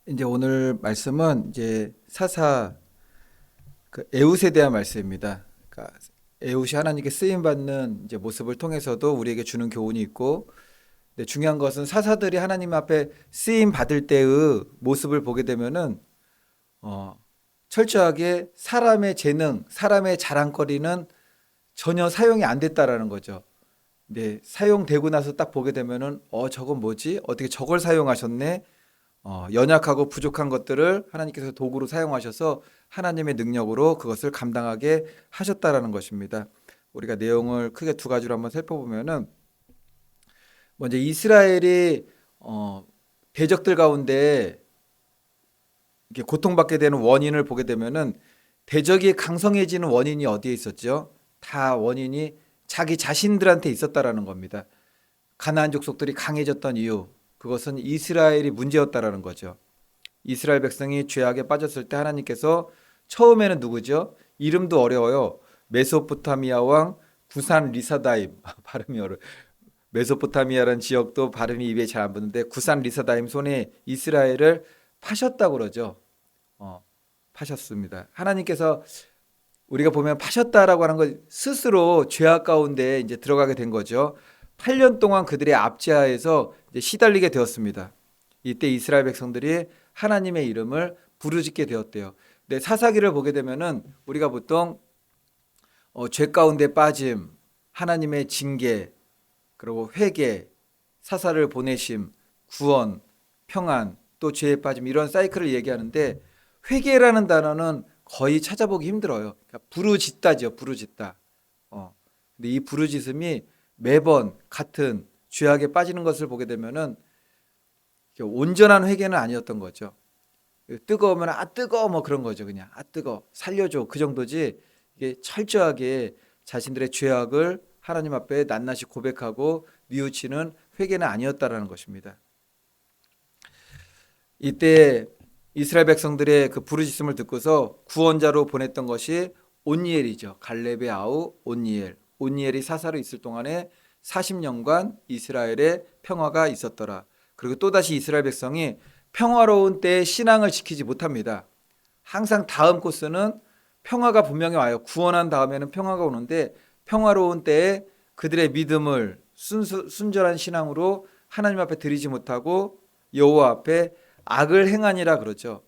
이제 오늘 말씀은 이제 사사 에훗에 대한 말씀입니다. 그러니까 에훗이 하나님께 쓰임 받는 이제 모습을 통해서도 우리에게 주는 교훈이 있고, 근데 중요한 것은 사사들이 하나님 앞에 쓰임 받을 때의 모습을 보게 되면은 어, 철저하게 사람의 재능, 사람의 자랑거리는 전혀 사용이 안 됐다라는 거죠. 근데 사용되고 나서 딱 보게 되면은 저건 뭐지? 어떻게 저걸 사용하셨네? 연약하고 부족한 것들을 하나님께서 도구로 사용하셔서 하나님의 능력으로 그것을 감당하게 하셨다라는 것입니다. 우리가 내용을 크게 두 가지로 한번 살펴보면은 먼저 이스라엘이 대적들 가운데 이렇게 고통받게 되는 원인을 보게 되면은 대적이 강성해지는 원인이 어디에 있었죠? 다 원인이 자기 자신들한테 있었다라는 겁니다. 가나안 족속들이 강해졌던 이유, 그것은 이스라엘이 문제였다라는 거죠. 이스라엘 백성이 죄악에 빠졌을 때 하나님께서 처음에는 누구죠? 이름도 어려워요. 메소포타미아 왕 구산 리사다임 발음이 어려. 메소포타미아라는 지역도 발음이 입에 잘 안 붙는데 구산 리사다임 손에 이스라엘을 파셨다고 그러죠. 어, 파셨습니다. 하나님께서 우리가 보면 파셨다라고 하는 것 스스로 죄악 가운데 이제 들어가게 된 거죠. 8년 동안 그들의 압제하에서 이제 시달리게 되었습니다. 이때 이스라엘 백성들이 하나님의 이름을 부르짖게 되었대요. 근데 사사기를 보게 되면은 우리가 보통 죄 가운데 빠짐, 하나님의 징계, 그리고 회개, 사사를 보내심, 구원, 평안, 또 죄에 빠짐 이런 사이클을 얘기하는데 회개라는 단어는 거의 찾아보기 힘들어요. 그러니까 부르짖다죠, 부르짖다. 근데 이 부르짖음이 매번 같은 죄악에 빠지는 것을 보게 되면은 온전한 회개는 아니었던 거죠. 뜨거우면 뜨거워 뭐 그런 거죠. 그냥 뜨거 살려줘 그 정도지. 이게 철저하게 자신들의 죄악을 하나님 앞에 낱낱이 고백하고 뉘우치는 회개는 아니었다라는 것입니다. 이때 이스라엘 백성들의 그 부르짖음을 듣고서 구원자로 보냈던 것이 온니엘이죠. 갈렙의 아우 온니엘. 온니엘이 사사로 있을 동안에 40년간 이스라엘의 평화가 있었더라. 그리고 또다시 이스라엘 백성이 평화로운 때에 신앙을 지키지 못합니다. 항상 다음 코스는 평화가 분명히 와요. 구원한 다음에는 평화가 오는데 평화로운 때에 그들의 믿음을 순전한 신앙으로 하나님 앞에 드리지 못하고 여호와 앞에 악을 행하니라 그러죠.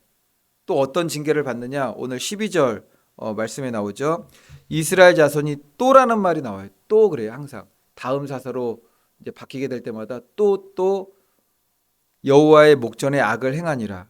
또 어떤 징계를 받느냐? 오늘 12절 말씀에 나오죠. 이스라엘 자손이 또라는 말이 나와요. 또 그래요. 항상 다음 사사로 이제 바뀌게 될 때마다 또 여호와의 목전에 악을 행하니라.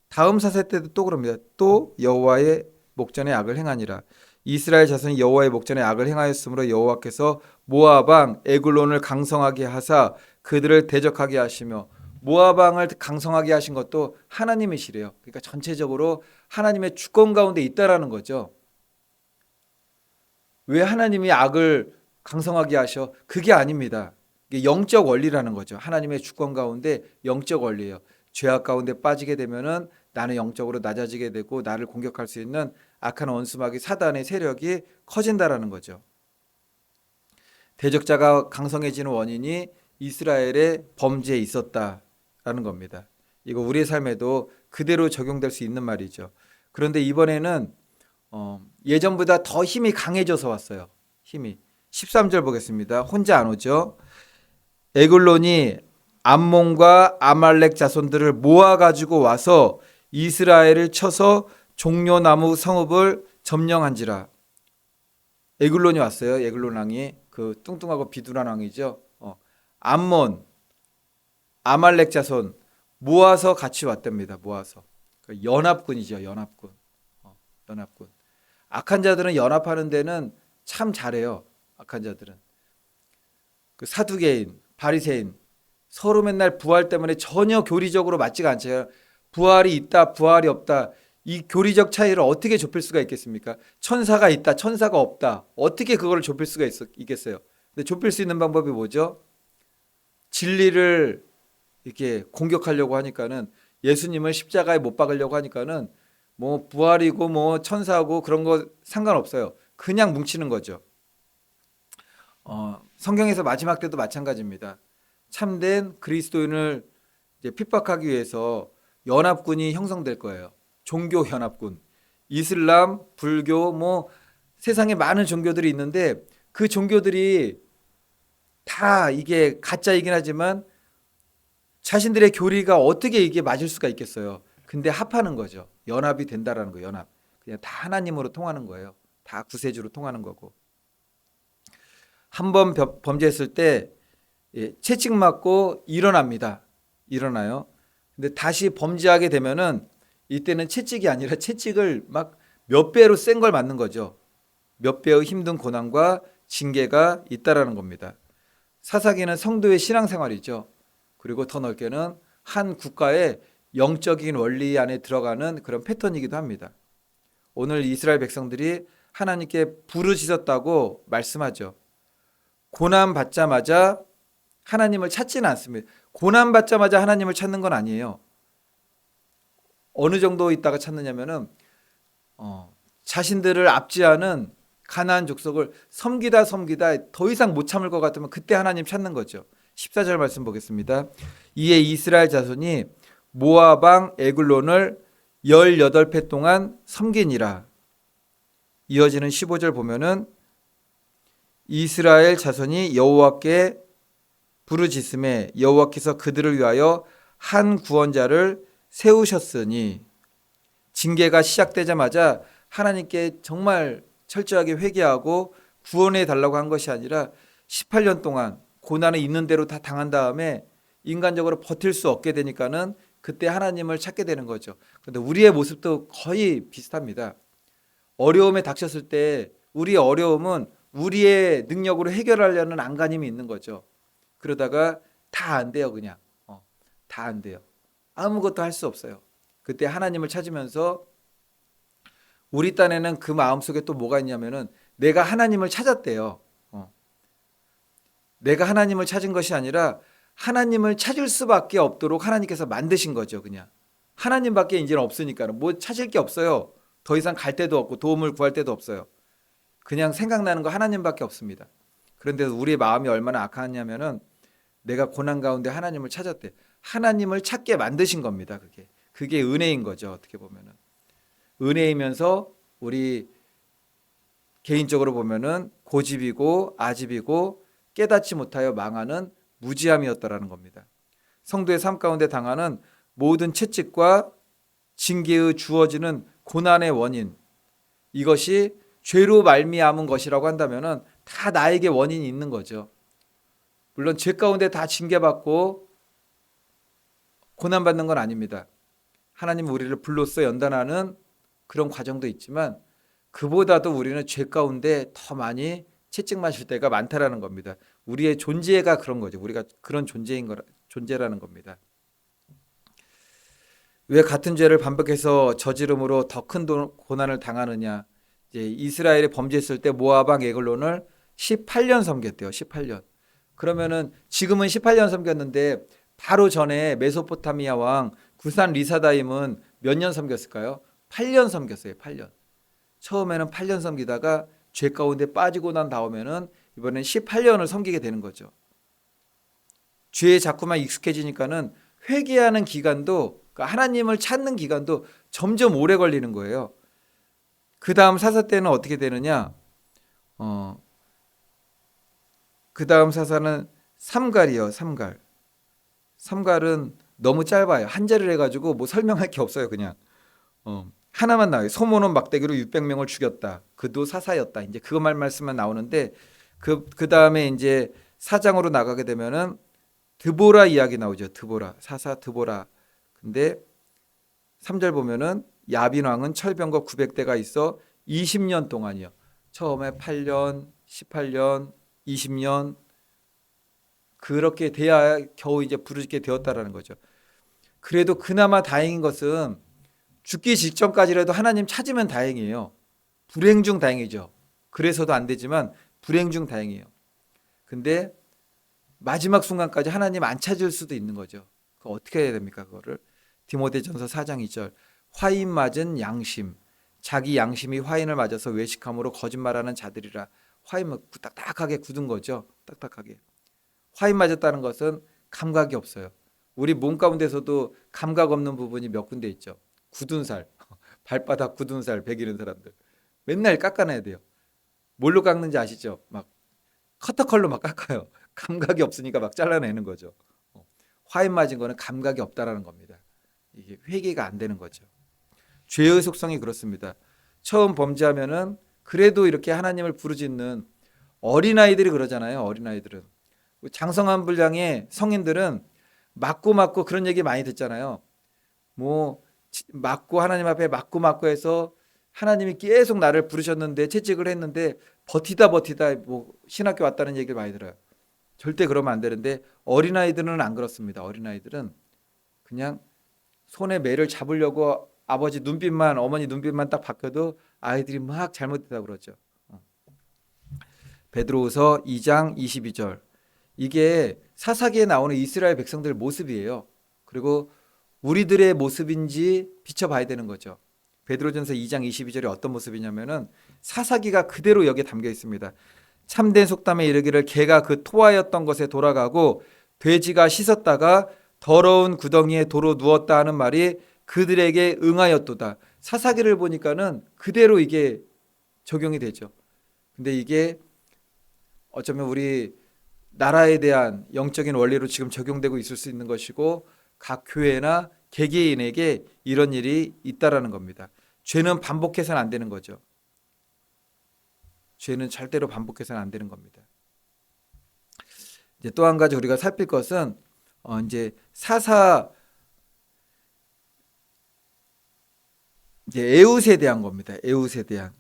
다음 사사 때도 또 그럽니다. 또 여호와의 목전에 악을 행하니라. 이스라엘 자손이 여호와의 목전에 악을 행하였으므로 여호와께서 모압 왕 에글론을 강성하게 하사 그들을 대적하게 하시며 모압 왕을 강성하게 하신 것도 하나님이시래요. 그러니까 전체적으로 하나님의 주권 가운데 있다라는 거죠. 왜 하나님이 악을 강성하게 하셔? 그게 아닙니다. 이게 영적 원리라는 거죠. 하나님의 주권 가운데 영적 원리예요. 죄악 가운데 빠지게 되면은 나는 영적으로 낮아지게 되고 나를 공격할 수 있는 악한 원수마귀 사단의 세력이 커진다라는 거죠. 대적자가 강성해지는 원인이 이스라엘의 범죄에 있었다라는 겁니다. 이거 우리의 삶에도 그대로 적용될 수 있는 말이죠. 그런데 이번에는 예전보다 더 힘이 강해져서 왔어요. 힘이. 13절 보겠습니다. 혼자 안 오죠. 에글론이 암몬과 아말렉 자손들을 모아가지고 와서 이스라엘을 쳐서 종려나무 성읍을 점령한지라. 에글론이 왔어요. 에글론 왕이 그 뚱뚱하고 비둔한 왕이죠. 암몬, 아말렉 자손 모아서 같이 왔답니다. 모아서 그 연합군이죠. 연합군. 연합군. 악한 자들은 연합하는 데는 참 잘해요. 악한 자들은 그 사두개인, 바리새인 서로 맨날 부활 때문에 전혀 교리적으로 맞지가 않죠. 부활이 있다, 부활이 없다. 이 교리적 차이를 어떻게 좁힐 수가 있겠습니까? 천사가 있다, 천사가 없다. 어떻게 그거를 좁힐 수가 있겠어요? 근데 좁힐 수 있는 방법이 뭐죠? 진리를 이렇게 공격하려고 하니까는 예수님을 십자가에 못 박으려고 하니까는 뭐 부활이고 뭐 천사고 그런 거 상관없어요. 그냥 뭉치는 거죠. 성경에서 마지막 때도 마찬가지입니다. 참된 그리스도인을 이제 핍박하기 위해서 연합군이 형성될 거예요. 종교 연합군. 이슬람, 불교, 뭐 세상에 많은 종교들이 있는데 그 종교들이 다 이게 가짜이긴 하지만 자신들의 교리가 어떻게 이게 맞을 수가 있겠어요. 근데 합하는 거죠. 연합이 된다라는 거예요. 연합. 그냥 다 하나님으로 통하는 거예요. 다 구세주로 통하는 거고. 한 번 범죄했을 때 채찍맞고 일어납니다. 일어나요. 근데 다시 범죄하게 되면은 이때는 채찍이 아니라 채찍을 막 몇 배로 센 걸 맞는 거죠. 몇 배의 힘든 고난과 징계가 있다라는 겁니다. 사사기는 성도의 신앙생활이죠. 그리고 더 넓게는 한 국가의 영적인 원리 안에 들어가는 그런 패턴이기도 합니다. 오늘 이스라엘 백성들이 하나님께 부르짖었다고 말씀하죠. 고난 받자마자 하나님을 찾지는 않습니다. 고난 받자마자 하나님을 찾는 건 아니에요. 어느 정도 있다가 찾느냐면은 자신들을 압제하는 가나안 족속을 섬기다 더 이상 못 참을 것 같으면 그때 하나님 찾는 거죠. 14절 말씀 보겠습니다. 이에 이스라엘 자손이 모압 왕 에글론을 18회 동안 섬기니라. 이어지는 15절 보면은 이스라엘 자손이 여호와께 부르짖음에 여호와께서 그들을 위하여 한 구원자를 세우셨으니, 징계가 시작되자마자 하나님께 정말 철저하게 회개하고 구원해 달라고 한 것이 아니라 18년 동안 고난이 있는 대로 다 당한 다음에 인간적으로 버틸 수 없게 되니까는 그때 하나님을 찾게 되는 거죠. 그런데 우리의 모습도 거의 비슷합니다. 어려움에 닥쳤을 때 우리의 어려움은 우리의 능력으로 해결하려는 안간힘이 있는 거죠. 그러다가 다 안 돼요. 그냥 다 안 돼요. 아무것도 할 수 없어요. 그때 하나님을 찾으면서 우리 딴에는 그 마음속에 또 뭐가 있냐면은 내가 하나님을 찾았대요. 내가 하나님을 찾은 것이 아니라 하나님을 찾을 수밖에 없도록 하나님께서 만드신 거죠. 그냥 하나님밖에 이제는 없으니까 뭐 찾을 게 없어요. 더 이상 갈 데도 없고 도움을 구할 데도 없어요. 그냥 생각나는 거 하나님밖에 없습니다. 그런데 우리의 마음이 얼마나 악하냐면은 내가 고난 가운데 하나님을 찾았대. 하나님을 찾게 만드신 겁니다. 그게 은혜인 거죠. 어떻게 보면은 은혜이면서 우리 개인적으로 보면은 고집이고 아집이고 깨닫지 못하여 망하는 무지함이었다라는 겁니다. 성도의 삶 가운데 당하는 모든 채찍과 징계의 주어지는 고난의 원인, 이것이 죄로 말미암은 것이라고 한다면은 다 나에게 원인이 있는 거죠. 물론 죄 가운데 다 징계받고 고난받는 건 아닙니다. 하나님 우리를 불로써 연단하는 그런 과정도 있지만 그보다도 우리는 죄 가운데 더 많이 채찍 맞을 때가 많다라는 겁니다. 우리의 존재가 그런 거죠. 우리가 그런 존재라는 겁니다. 왜 같은 죄를 반복해서 저지름으로 더 큰 고난을 당하느냐? 이제 이스라엘이 범죄했을 때 모압 왕 에글론을 18년 섬겼대요. 18년. 그러면은 지금은 18년 섬겼는데 바로 전에 메소포타미아 왕 구산 리사다임은 몇 년 섬겼을까요? 8년 섬겼어요. 8년. 처음에는 8년 섬기다가 죄 가운데 빠지고 난 다음에는 이번엔 18년을 섬기게 되는 거죠. 죄에 자꾸만 익숙해지니까는 회개하는 기간도, 그러니까 하나님을 찾는 기간도 점점 오래 걸리는 거예요. 그 다음 사사 때는 어떻게 되느냐? 그 다음 사사는 삼갈이요. 삼갈. 삼갈은 너무 짧아요. 한 절을 해가지고 뭐 설명할 게 없어요. 그냥 하나만 나와요. 소모는 막대기로 600명을 죽였다. 그도 사사였다. 이제 그것만 말씀만 나오는데 그 다음에 이제 사장으로 나가게 되면은 드보라 이야기 나오죠. 드보라, 사사 드보라. 근데 3절 보면은 야빈 왕은 철병거 900대가 있어 20년 동안이요. 처음에 8년, 18년, 20년 그렇게 돼야 겨우 이제 부르짖게 되었다라는 거죠. 그래도 그나마 다행인 것은 죽기 직전까지라도 하나님 찾으면 다행이에요. 불행 중 다행이죠. 그래서도 안 되지만 불행 중 다행이에요. 근데 마지막 순간까지 하나님 안 찾을 수도 있는 거죠. 그거 어떻게 해야 됩니까? 그거를 디모데전서 4장 2절 화인 맞은 양심, 자기 양심이 화인을 맞아서 외식함으로 거짓말하는 자들이라. 화인 딱딱하게 굳은 거죠. 딱딱하게. 화인 맞았다는 것은 감각이 없어요. 우리 몸 가운데서도 감각 없는 부분이 몇 군데 있죠. 굳은 살, 발바닥 굳은 살 베기는 사람들 맨날 깎아내야 돼요. 뭘로 깎는지 아시죠? 막 커터컬로 막 깎아요. 감각이 없으니까 막 잘라내는 거죠. 화인 맞은 거는 감각이 없다라는 겁니다. 이게 회개가 안 되는 거죠. 죄의 속성이 그렇습니다. 처음 범죄하면은 그래도 이렇게 하나님을 부르짖는 어린아이들이 그러잖아요. 어린아이들은. 장성한 분량의 성인들은 맞고 그런 얘기 많이 듣잖아요. 뭐 맞고 하나님 앞에 맞고 해서 하나님이 계속 나를 부르셨는데 채찍을 했는데 버티다 뭐 신학교 왔다는 얘기를 많이 들어요. 절대 그러면 안 되는데 어린아이들은 안 그렇습니다. 어린아이들은 그냥 손에 매를 잡으려고 아버지 눈빛만 어머니 눈빛만 딱 바뀌어도 아이들이 막 잘못했다고 그러죠. 베드로후서 2장 22절. 이게 사사기에 나오는 이스라엘 백성들 모습이에요. 그리고 우리들의 모습인지 비춰봐야 되는 거죠. 베드로전서 2장 22절이 어떤 모습이냐면은 사사기가 그대로 여기에 담겨 있습니다. 참된 속담에 이르기를 개가 그 토하였던 것에 돌아가고 돼지가 씻었다가 더러운 구덩이에 도로 누웠다 하는 말이 그들에게 응하였도다. 사사기를 보니까는 그대로 이게 적용이 되죠. 근데 이게 어쩌면 우리 나라에 대한 영적인 원리로 지금 적용되고 있을 수 있는 것이고 각 교회나 개개인에게 이런 일이 있다라는 겁니다. 죄는 반복해서는 안 되는 거죠. 죄는 절대로 반복해서는 안 되는 겁니다. 이제 또 한 가지 우리가 살필 것은 이제 이제 에웃에 대한 겁니다. 에웃에 대한.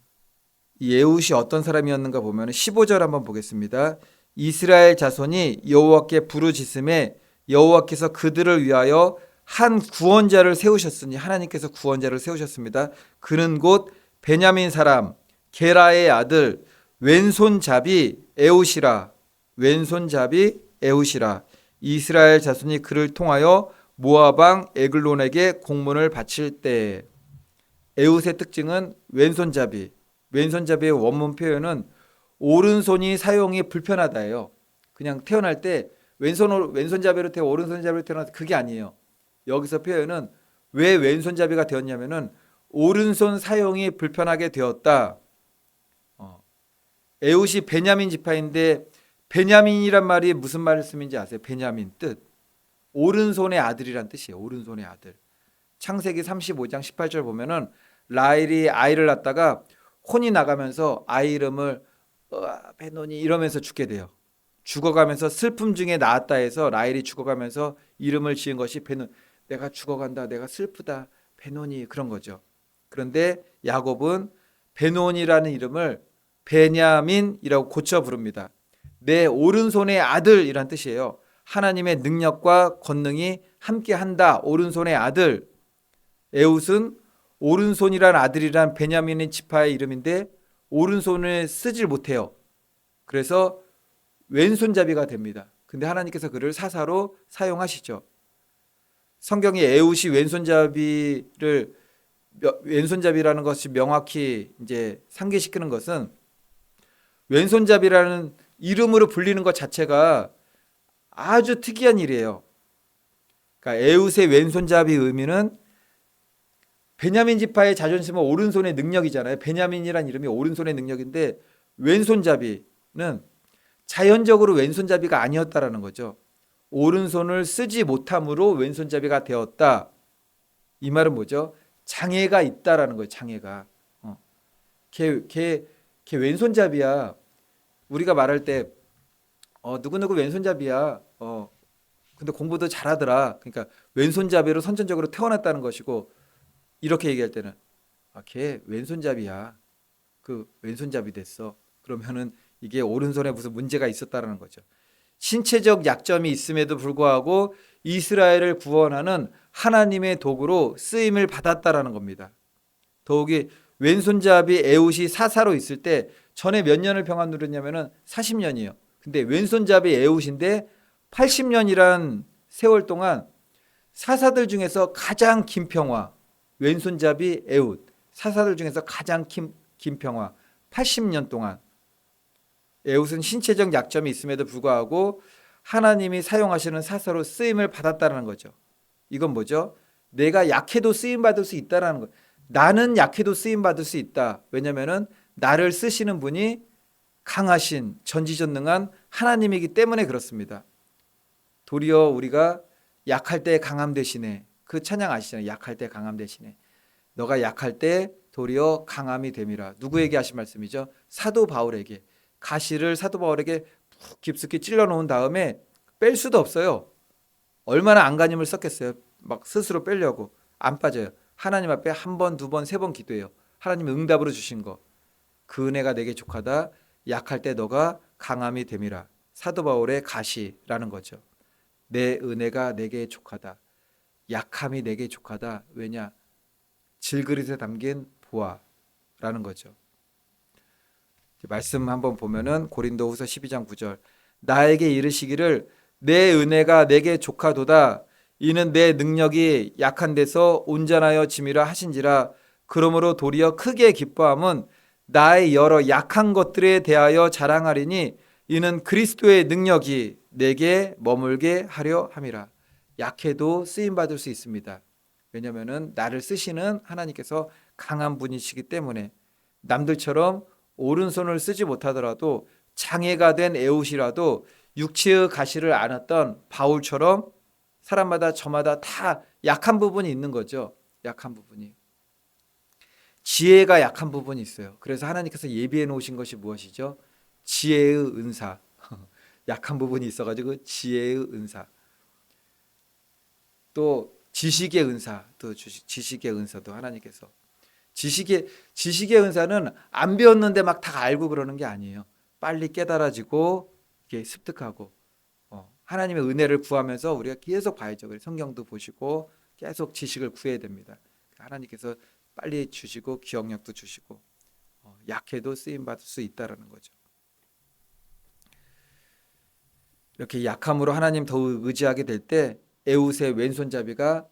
이 에웃이 어떤 사람이었는가 보면 15절 한번 보겠습니다. 이스라엘 자손이 여호와께 부르짖음에 여호와께서 그들을 위하여 한 구원자를 세우셨으니 하나님께서 구원자를 세우셨습니다. 그는 곧 베냐민 사람 게라의 아들 왼손잡이 에웃이라. 왼손잡이 에웃이라. 이스라엘 자손이 그를 통하여 모압 왕 에글론에게 공문을 바칠 때. 에웃의 특징은 왼손잡이. 왼손잡이의 원문 표현은 오른손이 사용이 불편하다예요. 그냥 태어날 때 왼손잡이로 태어 오른손잡이로 태어나서 그게 아니에요. 여기서 표현은 왜 왼손잡이가 되었냐면은 오른손 사용이 불편하게 되었다. 에웃이 베냐민 지파인데 베냐민이란 말이 무슨 말씀인지 아세요? 베냐민 뜻. 오른손의 아들이란 뜻이에요. 오른손의 아들. 창세기 35장 18절 보면은 라헬이 아이를 낳다가 혼이 나가면서 아이 이름을 베노니 이러면서 죽게 돼요. 죽어가면서 슬픔 중에 낳았다 해서 라헬이 죽어가면서 이름을 지은 것이 베노. 내가 죽어간다. 내가 슬프다. 베노니 그런 거죠. 그런데 야곱은 베노니라는 이름을 베냐민이라고 고쳐 부릅니다. 내 오른손의 아들이란 뜻이에요. 하나님의 능력과 권능이 함께한다. 오른손의 아들. 에웃은 오른손이란 아들이란 베냐민의 지파의 이름인데 오른손을 쓰질 못해요. 그래서 왼손잡이가 됩니다. 근데 하나님께서 그를 사사로 사용하시죠. 성경에 에웃이 왼손잡이라는 것이 명확히 이제 상기시키는 것은 왼손잡이라는 이름으로 불리는 것 자체가 아주 특이한 일이에요. 그러니까 에웃의 왼손잡이 의미는 베냐민 지파의 자존심은 오른손의 능력이잖아요. 베냐민이란 이름이 오른손의 능력인데 왼손잡이는 자연적으로 왼손잡이가 아니었다라는 거죠. 오른손을 쓰지 못함으로 왼손잡이가 되었다. 이 말은 뭐죠? 장애가 있다라는 거예요. 장애가. 걔 왼손잡이야. 우리가 말할 때 누구누구 왼손잡이야. 근데 공부도 잘하더라. 그러니까 왼손잡이로 선천적으로 태어났다는 것이고 이렇게 얘기할 때는 걔 왼손잡이야. 그 왼손잡이 됐어. 그러면은 이게 오른손에 무슨 문제가 있었다라는 거죠. 신체적 약점이 있음에도 불구하고 이스라엘을 구원하는 하나님의 도구로 쓰임을 받았다라는 겁니다. 더욱이 왼손잡이 에웃이 사사로 있을 때 전에 몇 년을 평안 누렸냐면은 40년이에요. 근데 왼손잡이 에웃인데 80년이란 세월 동안 사사들 중에서 가장 긴 평화, 왼손잡이 에웃, 사사들 중에서 가장 긴 평화, 80년 동안. 에웃은 신체적 약점이 있음에도 불구하고 하나님이 사용하시는 사사로 쓰임을 받았다는 거죠. 이건 뭐죠? 내가 약해도 쓰임 받을 수 있다라는 거. 나는 약해도 쓰임 받을 수 있다. 왜냐면은 나를 쓰시는 분이 강하신 전지전능한 하나님이기 때문에 그렇습니다. 도리어 우리가 약할 때 강함 대신에, 그 찬양 아시잖아요. 약할 때 강함 대신에 너가 약할 때 도리어 강함이 됨이라. 누구에게 하신 말씀이죠? 사도 바울에게. 가시를 사도 바울에게 푹 깊숙이 찔러 놓은 다음에 뺄 수도 없어요. 얼마나 안간힘을 썼겠어요. 막 스스로 빼려고. 안 빠져요. 하나님 앞에 한 번, 두 번, 세 번 기도해요. 하나님이 응답으로 주신 거. 그 은혜가 내게 족하다. 약할 때 너가 강함이 됨이라. 사도 바울의 가시라는 거죠. 내 은혜가 내게 족하다. 약함이 내게 족하다. 왜냐? 질그릇에 담긴 보화라는 거죠. 말씀 한번 보면은 고린도후서 12장 9절. 나에게 이르시기를 내 은혜가 내게 족하도다. 이는 내 능력이 약한 데서 온전하여 짐이라 하신지라. 그러므로 도리어 크게 기뻐함은 나의 여러 약한 것들에 대하여 자랑하리니 이는 그리스도의 능력이 내게 머물게 하려 함이라. 약해도 쓰임 받을 수 있습니다. 왜냐하면 나를 쓰시는 하나님께서 강한 분이시기 때문에. 남들처럼 오른손을 쓰지 못하더라도 장애가 된 에웃이라도 육체의 가시를 안았던 바울처럼 사람마다 저마다 다 약한 부분이 있는 거죠. 약한 부분이. 지혜가 약한 부분이 있어요. 그래서 하나님께서 예비해 놓으신 것이 무엇이죠? 지혜의 은사. 약한 부분이 있어가지고 지혜의 은사. 또 지식의 은사, 또 지식의 은사도 하나님께서. 지식의 은사는 안 배웠는데 막 다 알고 그러는 게 아니에요. 빨리 깨달아지고 이게 습득하고 하나님의 은혜를 구하면서 우리가 계속 봐야죠. 성경도 보시고 계속 지식을 구해야 됩니다. 하나님께서 빨리 주시고 기억력도 주시고 약해도 쓰임 받을 수 있다라는 거죠. 이렇게 약함으로 하나님 더욱 의지하게 될 때 에웃의 왼손잡이가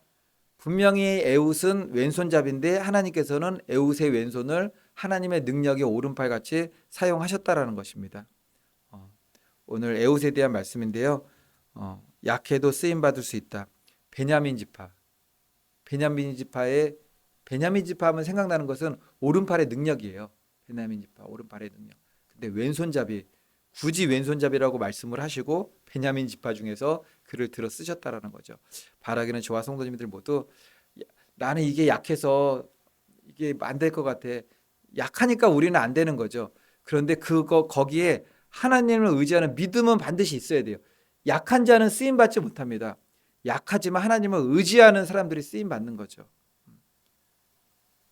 분명히 에웃은 왼손잡이인데 하나님께서는 에웃의 왼손을 하나님의 능력의 오른팔 같이 사용하셨다라는 것입니다. 오늘 에웃에 대한 말씀인데요. 약해도 쓰임 받을 수 있다. 베냐민 지파. 베냐민 지파 하면 생각나는 것은 오른팔의 능력이에요. 베냐민 지파 오른팔의 능력. 근데 왼손잡이, 굳이 왼손잡이라고 말씀을 하시고 베냐민 지파 중에서 글을 들어 쓰셨다라는 거죠. 바라기는 저와 성도님들 모두 나는 이게 약해서 이게 안 될 것 같아. 약하니까 우리는 안 되는 거죠. 그런데 거기에 하나님을 의지하는 믿음은 반드시 있어야 돼요. 약한 자는 쓰임 받지 못합니다. 약하지만 하나님을 의지하는 사람들이 쓰임 받는 거죠.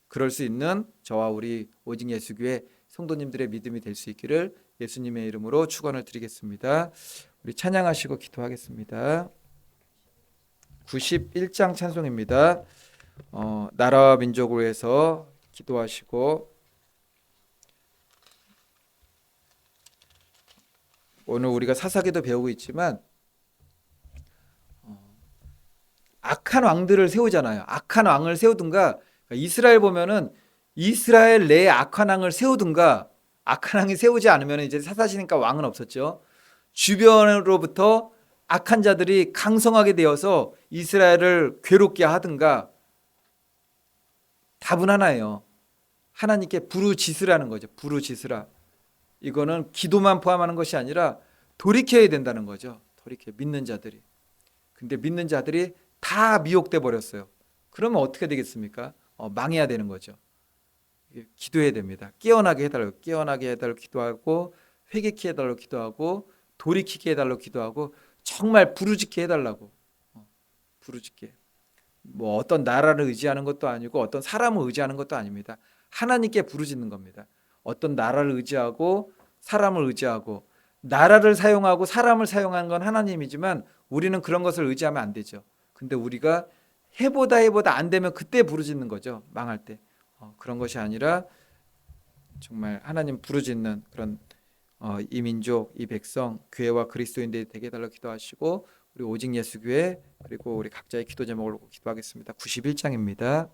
그럴 수 있는 저와 우리 오직 예수교회 성도님들의 믿음이 될 수 있기를 예수님의 이름으로 축원을 드리겠습니다. 우리 찬양하시고 기도하겠습니다. 91장 찬송입니다. 나라와 민족을 위해서 기도하시고 오늘 우리가 사사기도 배우고 있지만 악한 왕들을 세우잖아요. 악한 왕을 세우든가 이스라엘 보면은 이스라엘 내에 악한 왕을 세우든가 악한 왕이 세우지 않으면 이제 사사시니까 왕은 없었죠. 주변으로부터 악한 자들이 강성하게 되어서 이스라엘을 괴롭게 하든가 답은 하나예요. 하나님께 부르짖으라는 거죠. 부르짖으라. 이거는 기도만 포함하는 것이 아니라 돌이켜야 된다는 거죠. 돌이켜 믿는 자들이. 근데 믿는 자들이 다 미혹돼 버렸어요. 그러면 어떻게 되겠습니까? 망해야 되는 거죠. 기도해야 됩니다. 깨어나게 해달라고, 깨어나게 해달라고 기도하고 회개케 해달라고 기도하고 돌이키게 해달라고 기도하고 정말 부르짖게 해달라고. 부르짖게. 뭐 어떤 나라를 의지하는 것도 아니고 어떤 사람을 의지하는 것도 아닙니다. 하나님께 부르짖는 겁니다. 어떤 나라를 의지하고 사람을 의지하고 나라를 사용하고 사람을 사용하는 건 하나님이지만 우리는 그런 것을 의지하면 안 되죠. 근데 우리가 해보다 안 되면 그때 부르짖는 거죠. 망할 때. 그런 것이 아니라 정말 하나님 부르짖는 그런 이 민족, 이 백성, 교회와 그리스도인들이 되게 해달라고 기도하시고 우리 오직 예수교회 그리고 우리 각자의 기도 제목을 놓고 기도하겠습니다. 91장입니다.